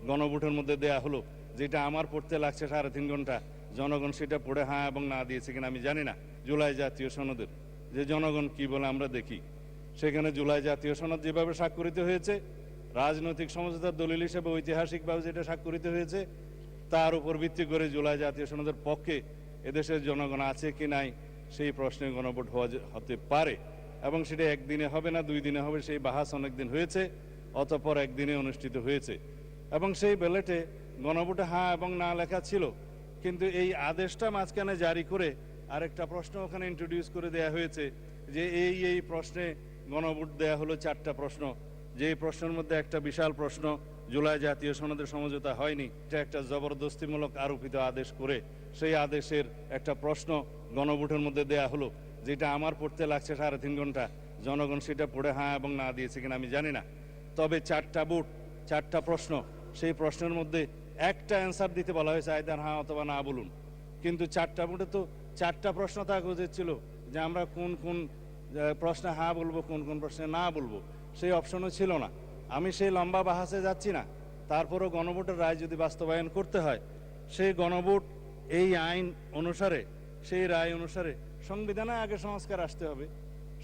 গণভোটের মধ্যে দেয়া হলো, যেটা আমার পড়তে লাগছে 3.5 ঘন্টা, জনগণ সেটা পড়ে হ্যাঁ এবং না দিয়েছে কিনা আমি জানি না। জুলাই জাতীয় সনদের যে জনগণ কি বলে আমরা দেখি, সেখানে জুলাই জাতীয় সনদ যেভাবে স্বাক্ষরিত হয়েছে, রাজনৈতিক সমঝোতার দলিল হিসেবে ঐতিহাসিকভাবে যেটা স্বাক্ষরিত হয়েছে, তার উপর ভিত্তি করে জুলাই জাতীয় সনদের পক্ষে এদেশের জনগণ আছে কি নাই সেই প্রশ্নে গণভোট হতে পারে, এবং সেটা একদিনে হবে না, 2 দিনে হবে। সেই বাহাস অনেকদিন হয়েছে, অতঃপর একদিনে অনুষ্ঠিত হয়েছে। এবং সেই ব্যালটে গণভোটে হ্যাঁ এবং না লেখা ছিল, কিন্তু এই আদেশটা মাঝখানে জারি করে আরেকটা প্রশ্ন ওখানে ইন্ট্রোডিউস করে দেয়া হয়েছে যে এই প্রশ্নে গণভোট দেয়া হলো 4টা প্রশ্ন, যে প্রশ্নের মধ্যে একটা বিশাল প্রশ্ন জুলাই জাতীয় সনদের সমঝোতা হয়নি, এটা একটা জবরদস্তিমূলক আরোপিত আদেশ করে সেই আদেশের একটা প্রশ্ন গণভোটের মধ্যে দেয়া হলো, যেটা আমার পড়তে লাগছে 3.5 ঘন্টা, জনগণ সেটা পড়ে হ্যাঁ এবং না দিয়েছে কিনা আমি জানি না। তবে 4টা ভোট, 4টা প্রশ্ন, সেই প্রশ্নের মধ্যে একটা অ্যান্সার দিতে বলা হয়েছে, আইদার হ্যাঁ অথবা না বলুন। কিন্তু 4টা ভোটে তো 4টা প্রশ্ন থাকা উচিত ছিল যে আমরা কোন কোন প্রশ্নে হ্যাঁ বলবো, কোন কোন প্রশ্নে না বলবো, সেই অপশনও ছিল না। আমি সেই লম্বা বাহাসে যাচ্ছি না, তারপরও গণভোটের রায় যদি বাস্তবায়ন করতে হয়, সেই গণভোট এই আইন অনুসারে, সেই রায় অনুসারে সংবিধানে আগে সংস্কার আসতে হবে,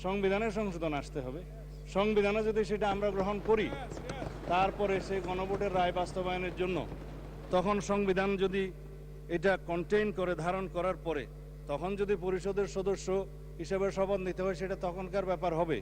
সংবিধানের সংশোধন আসতে হবে। সংবিধানে যদি সেটা আমরা গ্রহণ করি, তারপরে সেই গণভোটের রায় বাস্তবায়নের জন্য তখন সংবিধান যদি এটা কন্টেইন করে, ধারণ করার পরে তখন যদি পরিষদের সদস্য হিসেবে শপথ নিতে হয়, সেটা তখনকার ব্যাপার হবে।